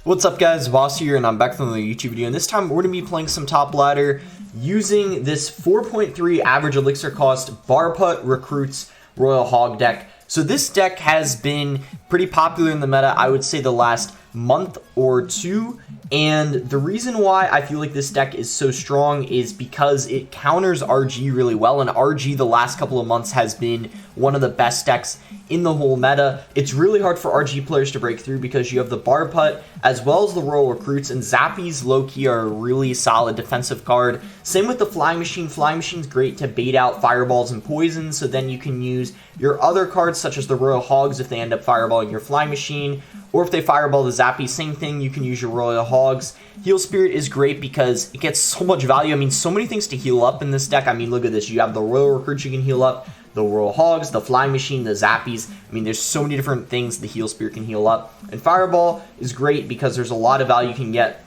What's up guys, Voss here, and I'm back from the YouTube video, and this time we're going to be playing some top ladder using this 4.3 average elixir cost BARB recruits Royal Hog deck. So this deck has been pretty popular in the meta, I would say the last month or two, and the reason why I feel like this deck is so strong is because it counters RG really well, and RG the last couple of months has been one of the best decks in the whole meta. It's really hard for RG players to break through because you have the BARB as well as the Royal Recruits, and Zappies low-key are a really solid defensive card. Same with the Flying Machine. Flying Machine's great to bait out fireballs and poisons, so then you can use your other cards such as the Royal Hogs if they end up fireballing your Flying Machine, or if they fireball the Zappy, same thing, you can use your Royal Hogs. Heal Spirit is great because it gets so much value. I mean, so many things to heal up in this deck. I mean, look at this. You have the Royal Recruits you can heal up, the Royal Hogs, the Flying Machine, the Zappies. I mean, there's so many different things the Heal Spirit can heal up. And Fireball is great because there's a lot of value you can get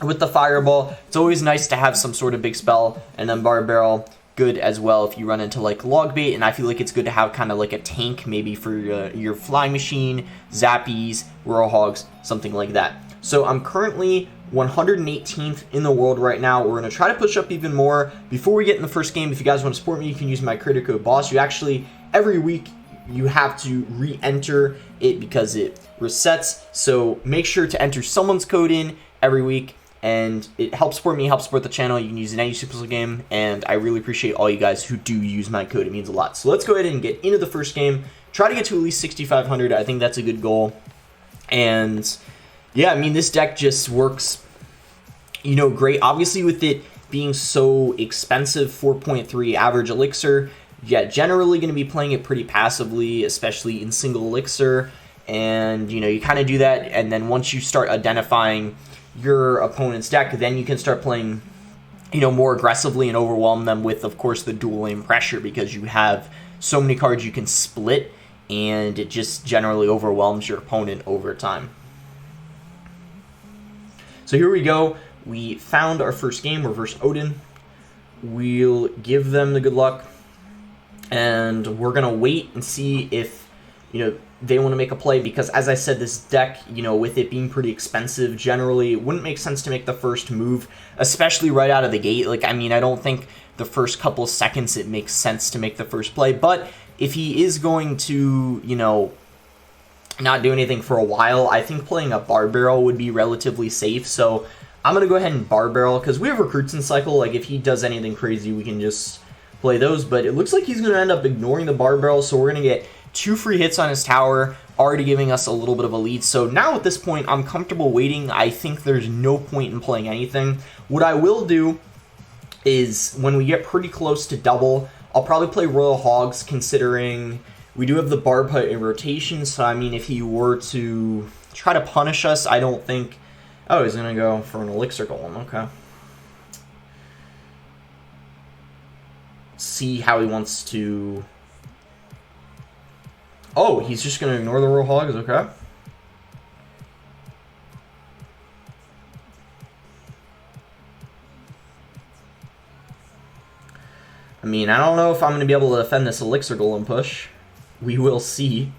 with the Fireball. It's always nice to have some sort of big spell. And then Barb Barrel, good as well if you run into like log bait, and I feel like it's good to have kind of like a tank maybe for your Flying Machine, Zappies, Royal Hogs, something like that. So I'm currently 118th in the world right now. We're going to try to push up even more. Before we get in the first game, if you guys want to support me, you can use my credit code BOSS. You actually, every week, you have to re-enter it because it resets. So make sure to enter someone's code in every week, and it helps support me, helps support the channel. You can use any Super game, and I really appreciate all you guys who do use my code. It means a lot. So let's go ahead and get into the first game. Try to get to at least 6,500. I think that's a good goal. And yeah, I mean, this deck just works, you know, great. Obviously, with it being so expensive, 4.3 average elixir, yeah, generally going to be playing it pretty passively, especially in single elixir. And, you know, you kind of do that, and then once you start identifying your opponent's deck, then you can start playing, you know, more aggressively and overwhelm them with, of course, the dual aim pressure, because you have so many cards you can split, and it just generally overwhelms your opponent over time. So here we go. We found our first game. We're versus Odin. We'll give them the good luck, and we're gonna wait and see if, you know, they want to make a play, because as I said, this deck, you know, with it being pretty expensive, generally it wouldn't make sense to make the first move, especially right out of the gate. Like, I mean, I don't think the first couple of seconds it makes sense to make the first play, but if he is going to, you know, not do anything for a while, I think playing a Barb Barrel would be relatively safe. So I'm going to go ahead and Barb Barrel, because we have Recruits in cycle. Like, if he does anything crazy, we can just play those, but it looks like he's going to end up ignoring the Barb Barrel, so we're going to get 2 free hits on his tower, already giving us a little bit of a lead. So now at this point, I'm comfortable waiting. I think there's no point in playing anything. What I will do is, when we get pretty close to double, I'll probably play Royal Hogs, considering we do have the Barb in rotation. So, I mean, if he were to try to punish us, I don't think... Oh, he's going to go for an Elixir Golem. Okay. See how he wants to... Oh, he's just going to ignore the Royal Hogs, okay. I mean, I don't know if I'm going to be able to defend this Elixir Golem push. We will see.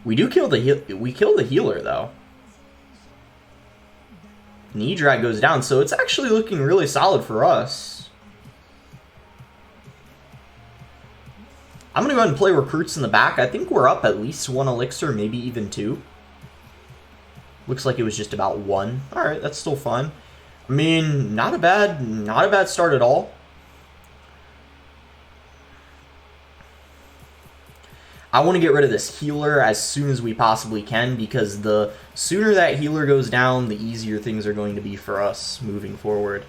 We kill the healer, though. Knee drag goes down, so it's actually looking really solid for us. I'm going to go ahead and play Recruits in the back. I think we're up at least 1 elixir, maybe even 2. Looks like it was just about 1. Alright, that's still fun. I mean, not a bad start at all. I want to get rid of this healer as soon as we possibly can, because the sooner that healer goes down, the easier things are going to be for us moving forward.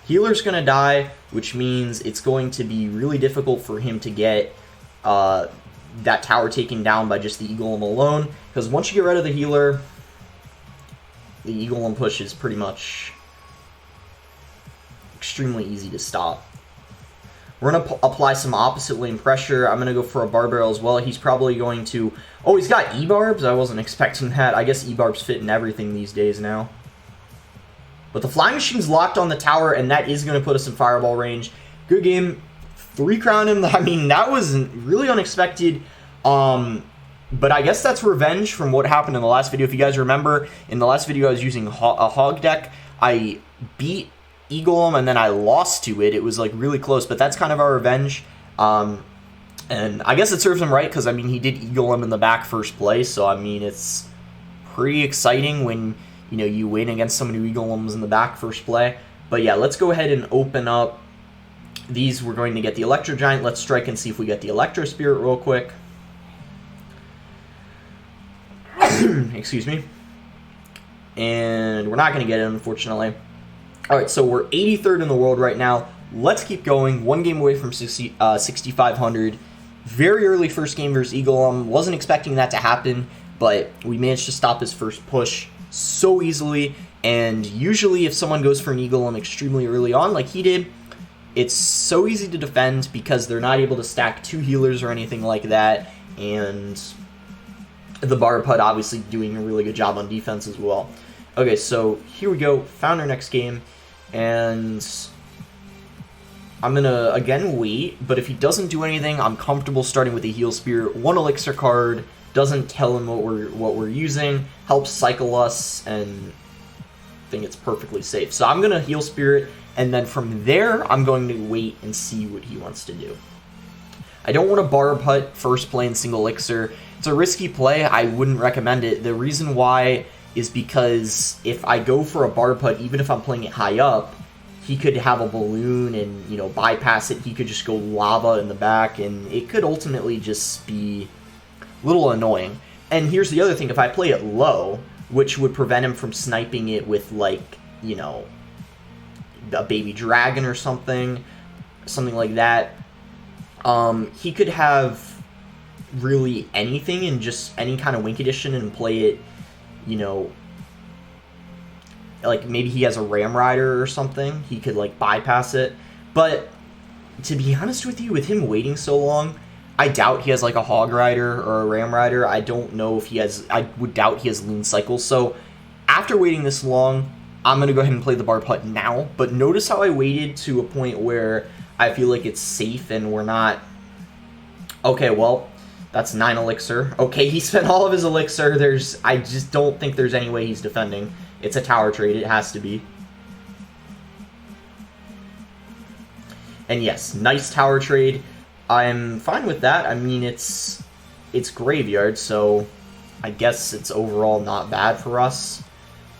Healer's going to die, which means it's going to be really difficult for him to get that tower taken down by just the Eagle alone, because once you get rid of the healer, the Eagle push is pretty much extremely easy to stop. We're going to apply some opposite lane pressure. I'm going to go for a Barb Barrel as well. He's probably going to... Oh, he's got E-Barbs? I wasn't expecting that. I guess E-Barbs fit in everything these days now. But the Flying Machine's locked on the tower, and that is going to put us in Fireball range. Good game. 3-crown him. I mean, that was really unexpected. But I guess that's revenge from what happened in the last video. If you guys remember, in the last video I was using a hog deck. I beat Eagle and then I lost to it. It was like really close, but that's kind of our revenge. And I guess it serves him right because, I mean, he did Eagle him in the back first play. So, I mean, it's pretty exciting when, you know, you win against someone who Eagle him in the back first play. But yeah, let's go ahead and open up these. We're going to get the Electro Giant. Let's strike and see if we get the Electro Spirit real quick. Excuse me. And we're not going to get it, unfortunately. Alright, so we're 83rd in the world right now. Let's keep going. One game away from 6,500. Very early first game versus Eagle. Wasn't expecting that to happen, but we managed to stop his first push so easily. And usually if someone goes for an Eagle extremely early on, like he did, it's so easy to defend because they're not able to stack 2 healers or anything like that. And the BARB obviously doing a really good job on defense as well. Okay, so here we go. Found our next game. And I'm going to, again, wait. But if he doesn't do anything, I'm comfortable starting with a Heal Spirit. 1 Elixir card. Doesn't tell him what we're using. Helps cycle us. And I think it's perfectly safe. So I'm going to Heal Spirit. And then from there, I'm going to wait and see what he wants to do. I don't want to BARB Hut first play in single Elixir. It's a risky play. I wouldn't recommend it. The reason why is because if I go for a BARB Hut, even if I'm playing it high up, he could have a balloon and, you know, bypass it. He could just go lava in the back, and it could ultimately just be a little annoying. And here's the other thing. If I play it low, which would prevent him from sniping it with, like, you know, a baby dragon or something like that, he could have really anything and just any kind of Wink Edition and play it, you know, like maybe he has a Ram Rider or something. He could like bypass it. But to be honest with you, with him waiting so long, I doubt he has like a Hog Rider or a Ram Rider. I don't know if he has, I would doubt he has Lean Cycles. So after waiting this long, I'm going to go ahead and play the BARB Hut now. But notice how I waited to a point where I feel like it's safe and we're not... Okay, well, that's 9 Elixir. Okay, he spent all of his Elixir. I just don't think there's any way he's defending. It's a tower trade. It has to be. And yes, nice tower trade. I'm fine with that. I mean, it's graveyard, so I guess it's overall not bad for us.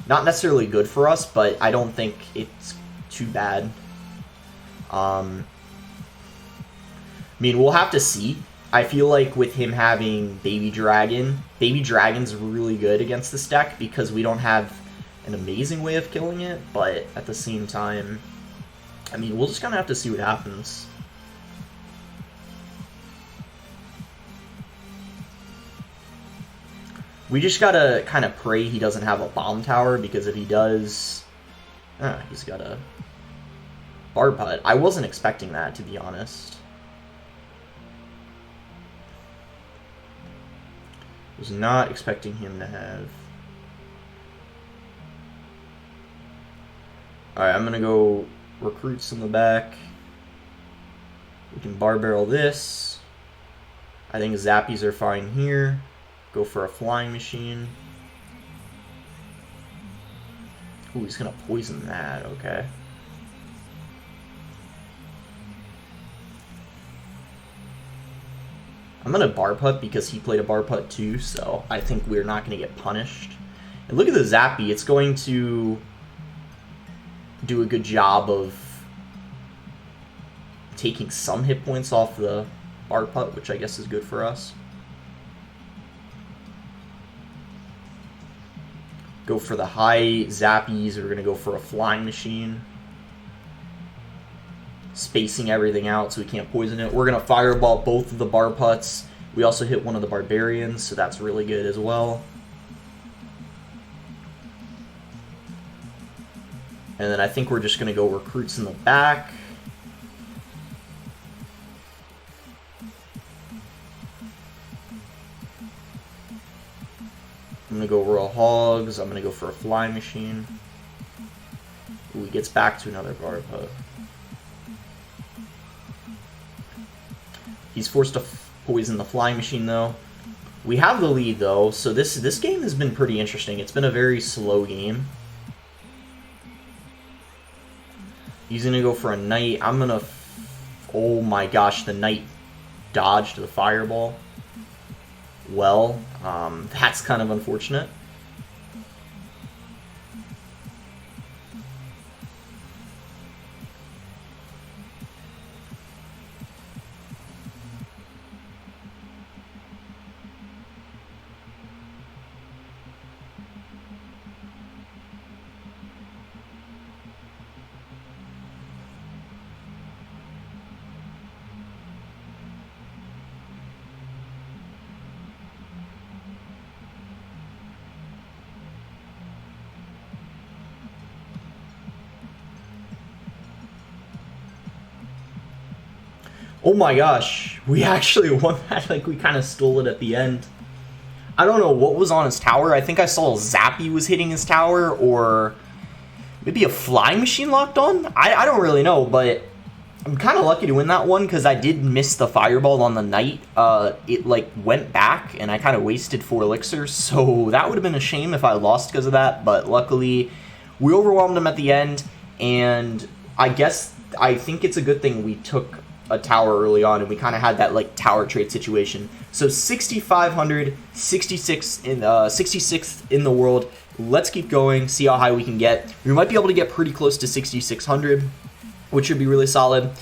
Not necessarily good for us, but I don't think it's too bad. I mean, we'll have to see. I feel like with him having Baby Dragon's really good against this deck because we don't have an amazing way of killing it, but at the same time, I mean, we'll just kind of have to see what happens. We just gotta kind of pray he doesn't have a bomb tower, because if he does, he's got a BARB Hut. I wasn't expecting that, to be honest. Was not expecting him to have. Alright, I'm gonna go recruits in the back. We can bar barrel this. I think zappies are fine here. Go for a flying machine. Ooh, he's gonna poison that, okay. I'm gonna BARB Hut because he played a BARB Hut too, so I think we're not gonna get punished. And look at the zappy, it's going to do a good job of taking some hit points off the BARB Hut, which I guess is good for us. Go for the high zappies. We're going to go for a flying machine. Spacing everything out so we can't poison it. We're going to fireball both of the BARB Huts. We also hit one of the barbarians, so that's really good as well. And then I think we're just going to go recruits in the back. I'm going to go Royal Hogs. I'm going to go for a flying machine. Ooh, he gets back to another BARB Hut. He's forced to poison the flying machine, though. We have the lead, though, so this game has been pretty interesting. It's been a very slow game. He's going to go for a knight. I'm going to... Oh my gosh, the knight dodged the fireball. Well, that's kind of unfortunate. Oh my gosh, we actually won that. Like, we kind of stole it at the end. I don't know what was on his tower. I think I saw a zappy was hitting his tower, or maybe a flying machine locked on? I don't really know, but I'm kind of lucky to win that one because I did miss the fireball on the knight. It, like, went back, and I kind of wasted 4 elixirs, so that would have been a shame if I lost because of that, but luckily we overwhelmed him at the end, and I think it's a good thing we took a tower early on, and we kind of had that like tower trade situation. So 6,500, 66th in the world. Let's keep going, see how high we can get. We might be able to get pretty close to 6,600, which would be really solid.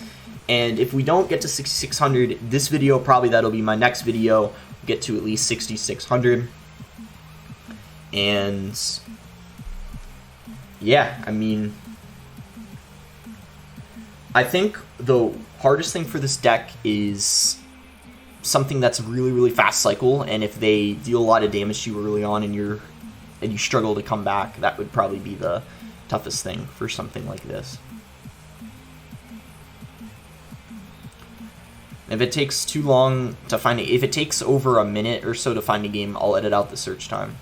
And if we don't get to 6,600 this video, probably that'll be my next video. Get to at least 6,600. And yeah, I mean, I think the hardest thing for this deck is something that's really fast cycle, and if they deal a lot of damage to you early on and you struggle to come back, that would probably be the toughest thing for something like this. If it takes too long to find it, if it takes over a minute or so to find a game, I'll edit out the search time.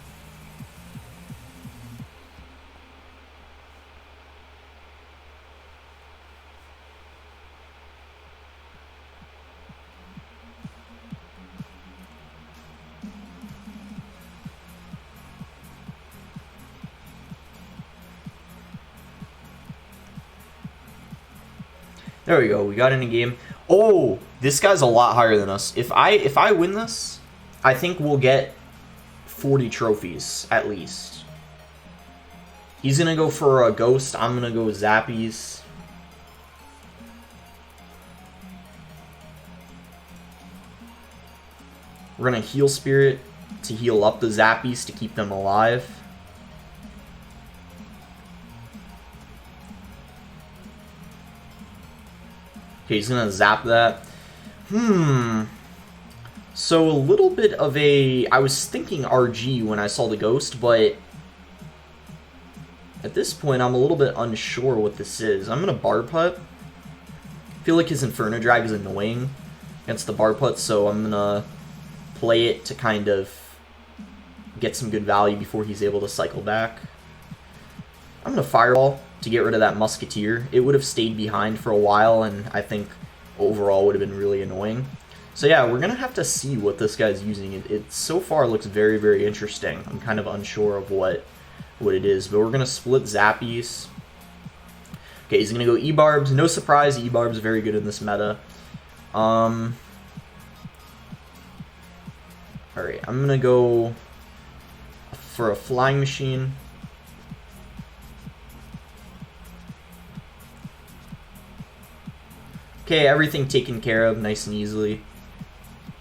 There we go. We got in a game. Oh, this guy's a lot higher than us. If I win this, I think we'll get 40 trophies at least. He's gonna go for a ghost. I'm gonna go with zappies. We're gonna heal spirit to heal up the zappies to keep them alive. Okay, he's gonna zap that. So a little bit of a... I was thinking RG when I saw the ghost, but at this point I'm a little bit unsure what this is. I'm gonna BARB putt. I feel like his Inferno Drag is annoying against the BARB putt, so I'm gonna play it to kind of get some good value before he's able to cycle back. I'm gonna Fireball to get rid of that Musketeer. It would have stayed behind for a while, and I think overall would have been really annoying. So yeah, we're going to have to see what this guy's using. It so far looks very interesting. I'm kind of unsure of what it is, but we're going to split zappies. Okay, he's going to go E-Barbs. No surprise, E-Barbs very good in this meta. Alright, I'm going to go for a Flying Machine. Okay, everything taken care of nice and easily.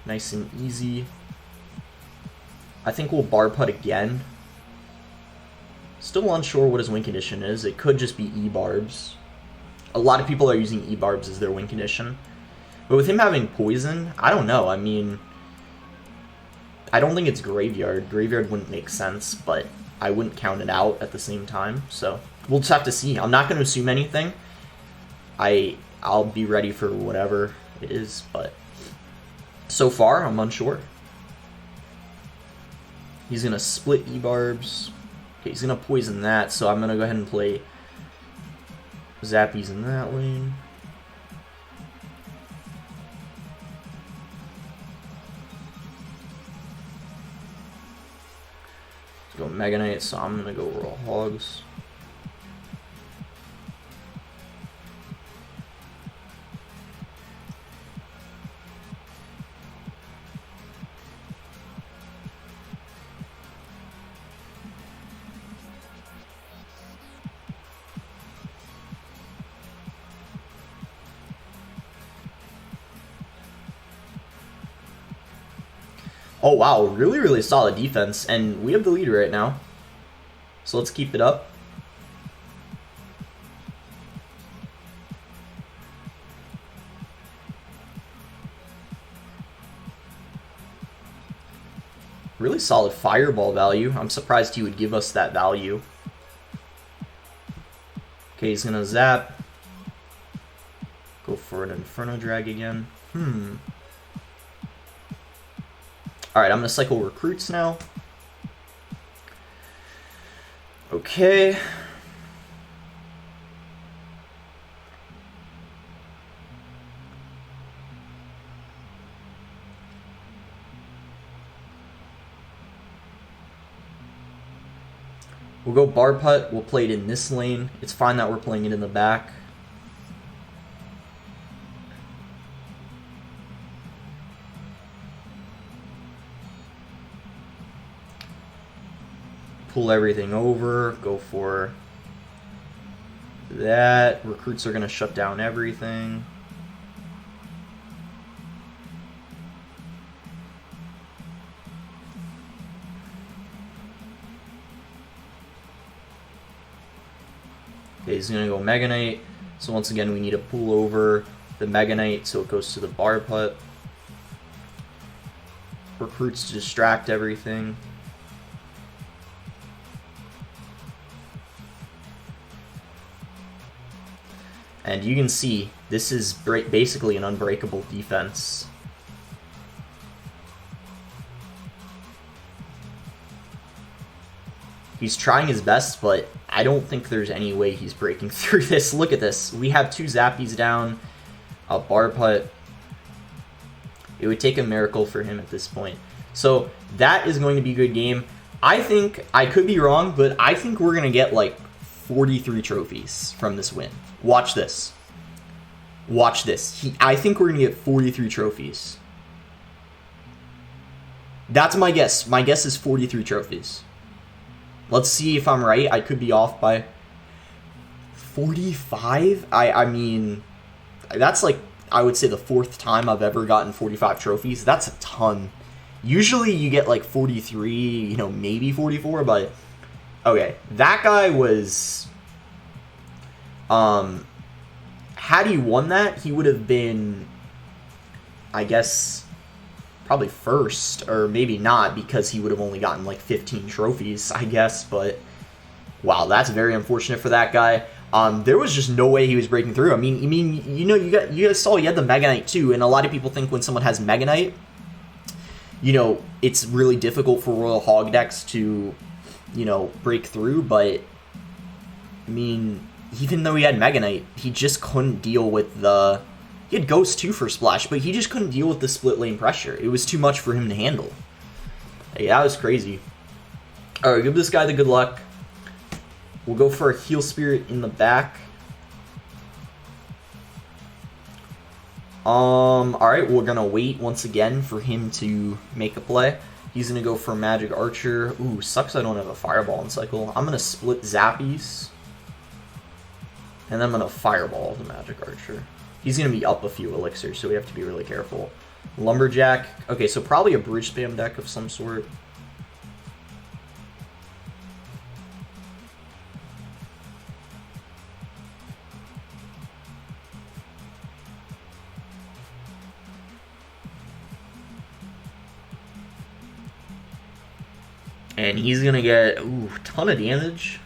Nice and easy. I think we'll BARB putt again. Still unsure what his win condition is. It could just be E-Barbs. A lot of people are using E-Barbs as their win condition. But with him having poison, I don't know. I mean, I don't think it's Graveyard. Graveyard wouldn't make sense, but I wouldn't count it out at the same time. So we'll just have to see. I'm not going to assume anything. I'll be ready for whatever it is, but so far I'm unsure. He's going to split E-Barbs. Okay, he's going to poison that, so I'm going to go ahead and play zappies in that lane. go Mega Knight, so I'm gonna go Royal Hogs. Oh wow, really, really solid defense, and we have the lead right now. So let's keep it up. Really solid fireball value. I'm surprised he would give us that value. Okay, he's gonna zap. Go for an Inferno Drag again. Alright, I'm gonna cycle recruits now. Okay. We'll go BARB putt. We'll play it in this lane. It's fine that we're playing it in the back. Pull everything over. Go for that. Recruits are going to shut down everything. Okay, he's going to go Mega Knight. So once again, we need to pull over the Mega Knight so it goes to the BARB putt. Recruits to distract everything. And you can see, this is basically an unbreakable defense. He's trying his best, but I don't think there's any way he's breaking through this. Look at this. We have 2 zappies down, a BARB putt. It would take a miracle for him at this point. So that is going to be a good game. I think, I could be wrong, but I think we're going to get like 43 trophies from this win. Watch this. Watch this. I think we're going to get 43 trophies. That's my guess. My guess is 43 trophies. Let's see if I'm right. I could be off by 45. I mean, that's like, I would say the 4th time I've ever gotten 45 trophies. That's a ton. Usually you get like 43, you know, maybe 44, but okay. That guy was, had he won that, he would have been, I guess, probably first, or maybe not, because he would have only gotten like 15 trophies, I guess, but wow, that's very unfortunate for that guy. There was just no way he was breaking through. I mean, you know, you guys saw he had the Mega Knight too, and a lot of people think when someone has Mega Knight, you know, it's really difficult for Royal Hog decks to, you know, break through, but I mean, even though he had Mega Knight, he just couldn't deal with the... He had Ghost too for Splash, but he just couldn't deal with the split lane pressure. It was too much for him to handle. Hey, that was crazy. Alright, give this guy the good luck. We'll go for a Heal Spirit in the back. Alright, we're gonna wait once again for him to make a play. He's gonna go for Magic Archer. Ooh, sucks I don't have a Fireball in cycle. I'm gonna split Zappies. And then I'm gonna Fireball the Magic Archer. He's going to be up a few elixirs, so we have to be really careful. Lumberjack. Okay, so probably a bridge spam deck of some sort. And he's going to get, ooh, a ton of damage.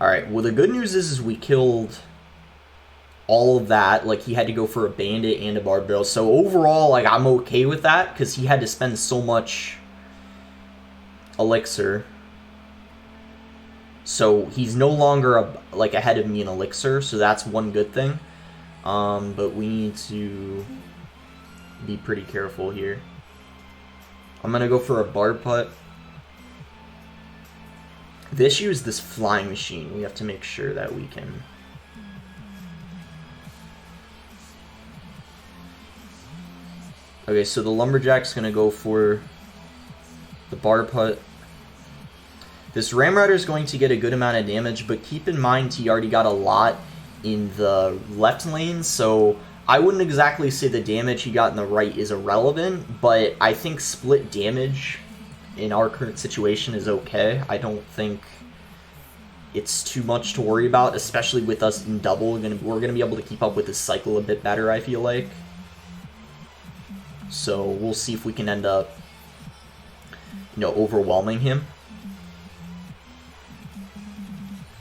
Alright, well the good news is we killed all of that. Like, he had to go for a Bandit and a Barbell. So overall, like, I'm okay with that, because he had to spend so much elixir. So he's no longer, like, ahead of me in elixir, so that's one good thing. But we need to be pretty careful here. I'm going to go for a BARB putt. The issue is this flying machine. We have to make sure that we can... Okay, so the Lumberjack's going to go for the BARB putt. This Ramrider is going to get a good amount of damage, but keep in mind he already got a lot in the left lane, so I wouldn't exactly say the damage he got in the right is irrelevant, but I think split damage in our current situation is okay. I don't think it's too much to worry about, especially with us in double. We're going to be able to keep up with this cycle a bit better, I feel like. So we'll see if we can end up, overwhelming him.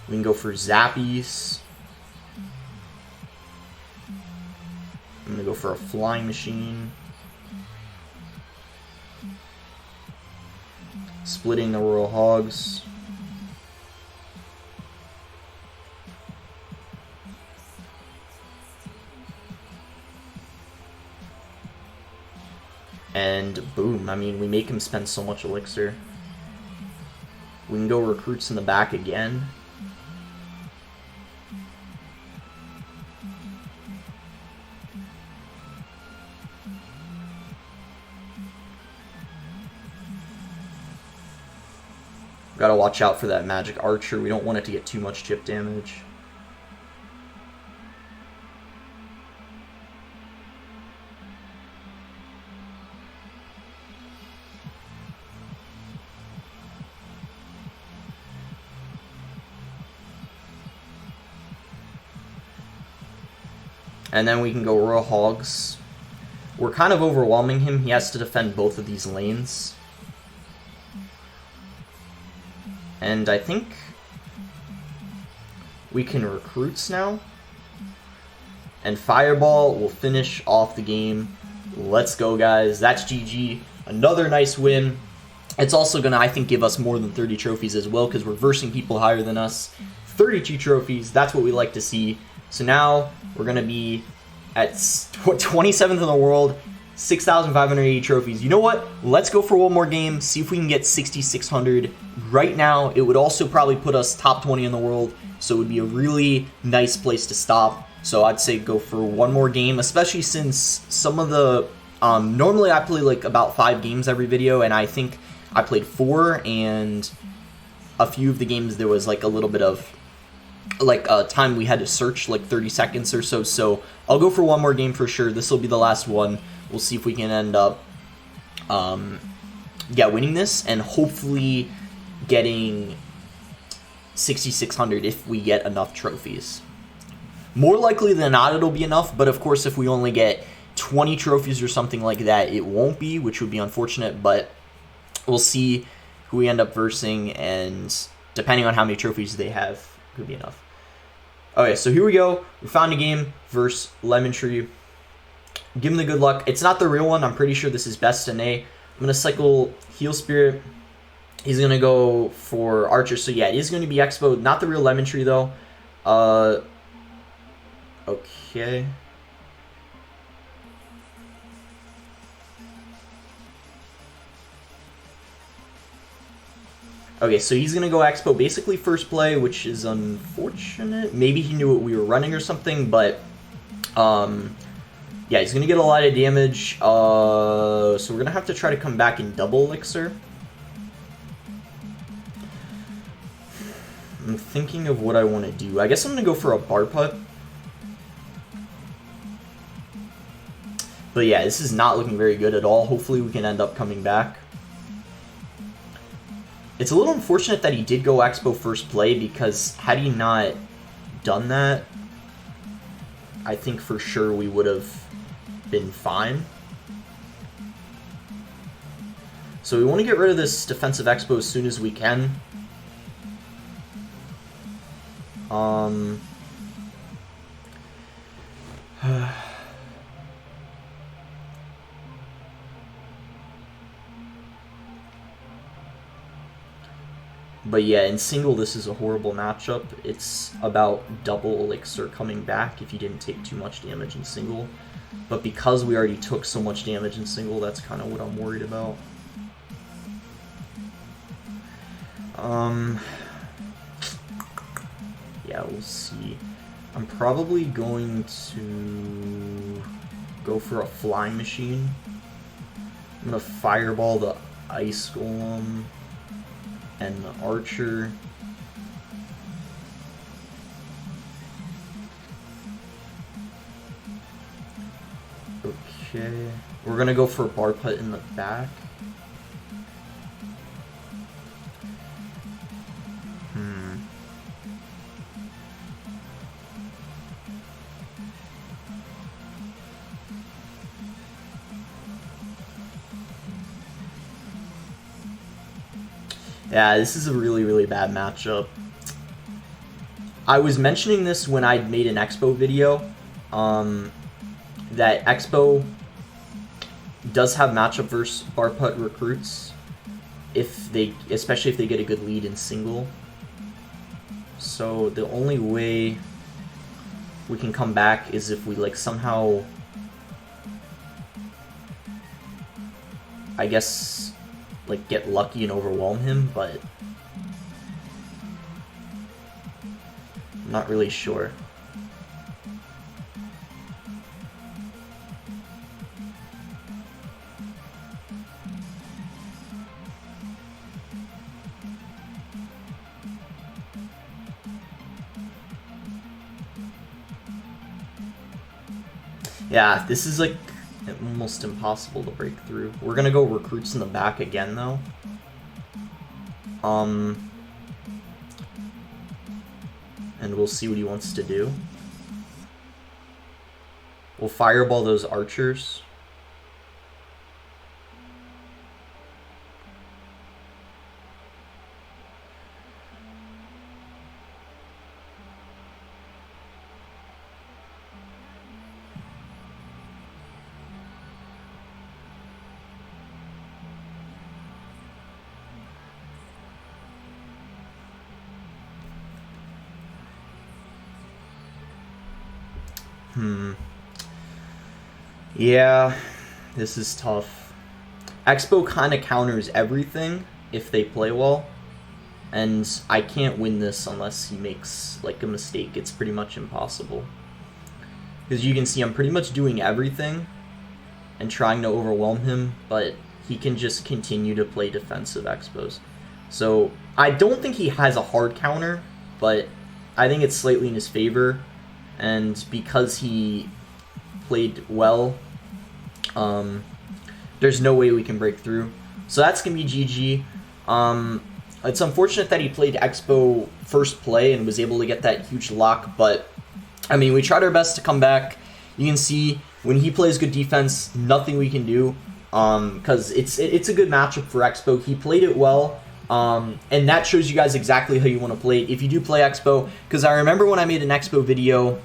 We can go for zappies. I'm going to go for a flying machine. Splitting the Royal Hogs. And boom, I mean, we make him spend so much elixir. We can go recruits in the back again. Gotta watch out for that magic archer. We don't want it to get too much chip damage. And then we can go Royal Hogs. We're kind of overwhelming him. He has to defend both of these lanes. And I think we can recruits now. And Fireball will finish off the game. Let's go, guys. That's GG. Another nice win. It's also going to, I think, give us more than 30 trophies as well, because we're versing people higher than us. 32 trophies. That's what we like to see. So now we're going to be at 27th in the world, 6,580 trophies. You know what? Let's go for one more game, see if we can get 6,600. Right now, it would also probably put us top 20 in the world, so it would be a really nice place to stop. So I'd say go for one more game, especially since some of the... normally I play like about 5 games every video, and I think I played 4, and a few of the games there was like a little bit of time we had to search, like 30 seconds or so. So I'll go for one more game for sure. This will be the last one. We'll see if we can end up winning this, and hopefully getting 6,600 if we get enough trophies. More likely than not it'll be enough, but of course if we only get 20 trophies or something like that, it won't be, which would be unfortunate, but we'll see who we end up versing, and depending on how many trophies they have, could be enough. Okay, so here we go. We found a game versus Lemon Tree. Give him the good luck. It's not the real one. I'm pretty sure this is best in A. I'm going to cycle Heal Spirit. He's going to go for Archer. So yeah, it is going to be Expo. Not the real Lemon Tree though. Okay. Okay, so he's going to go Expo, basically first play, which is unfortunate. Maybe he knew what we were running or something, but yeah, he's going to get a lot of damage. So we're going to have to try to come back in double elixir. I'm thinking of what I want to do. I guess I'm going to go for a BARB putt. But yeah, this is not looking very good at all. Hopefully we can end up coming back. It's a little unfortunate that he did go Expo first play, because had he not done that, I think for sure we would have been fine. So we want to get rid of this defensive Expo as soon as we can. But yeah, in single, this is a horrible matchup. It's about double elixir coming back if you didn't take too much damage in single. but because we already took so much damage in single, that's kind of what I'm worried about. Yeah, we'll see. I'm probably going to go for a flying machine. I'm gonna fireball the ice golem and the archer. Okay, we're gonna go for a BARB hut in the back. Yeah, this is a really bad matchup. I was mentioning this when I made an Expo video, that Expo does have matchup versus BARB hut recruits, especially if they get a good lead in single. So the only way we can come back is if we like somehow, I guess, like get lucky and overwhelm him, but I'm not really sure. Yeah, this is like almost impossible to break through. We're gonna go recruits in the back again though. And we'll see what he wants to do. We'll fireball those archers. Yeah, this is tough. Expo kind of counters everything if they play well, and I can't win this unless he makes like a mistake. It's pretty much impossible. Because you can see I'm pretty much doing everything and trying to overwhelm him, but he can just continue to play defensive Expos. So I don't think he has a hard counter, but I think it's slightly in his favor. And because he played well, there's no way we can break through. So that's going to be GG. It's unfortunate that he played Expo first play and was able to get that huge lock, but I mean, we tried our best to come back. You can see when he plays good defense, nothing we can do, because it's a good matchup for Expo. He played it well. And that shows you guys exactly how you want to play it if you do play Expo, because I remember when I made an Expo video,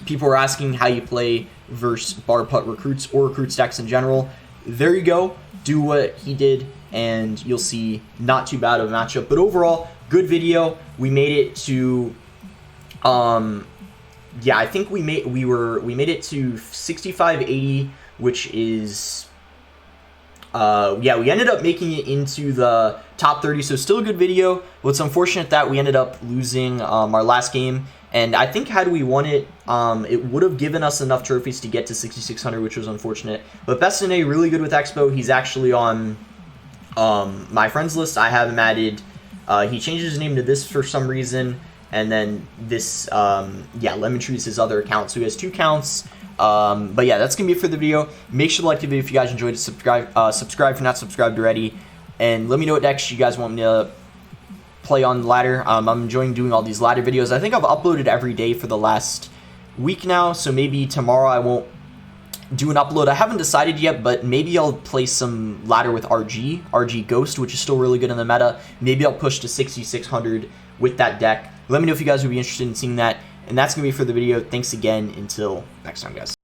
people were asking how you play versus BARB hut recruits or recruits decks in general. There you go. Do what he did, and you'll see not too bad of a matchup. But overall, good video. We made it to, yeah, I think we made it to 65-80, which is. Yeah, we ended up making it into the top 30, so still a good video. What's unfortunate that we ended up losing our last game, and I think had we won it, it would have given us enough trophies to get to 6,600, which was unfortunate. But Best in A, really good with Expo. He's actually on my friends list. I have him added. He changed his name to this for some reason, and then this, yeah, Lemon Tree is his other account, so he has 2 accounts. But yeah, that's gonna be it for the video. Make sure to like the video if you guys enjoyed it. Subscribe if you're not subscribed already, and let me know what decks you guys want me to play on the ladder. I'm enjoying doing all these ladder videos. I think I've uploaded every day for the last week now, so maybe tomorrow I won't do an upload. I haven't decided yet, but maybe I'll play some ladder with RG Ghost, which is still really good in the meta. Maybe I'll push to 6,600 with that deck. Let me know if you guys would be interested in seeing that. And that's going to be it for the video. Thanks again. Until next time, guys.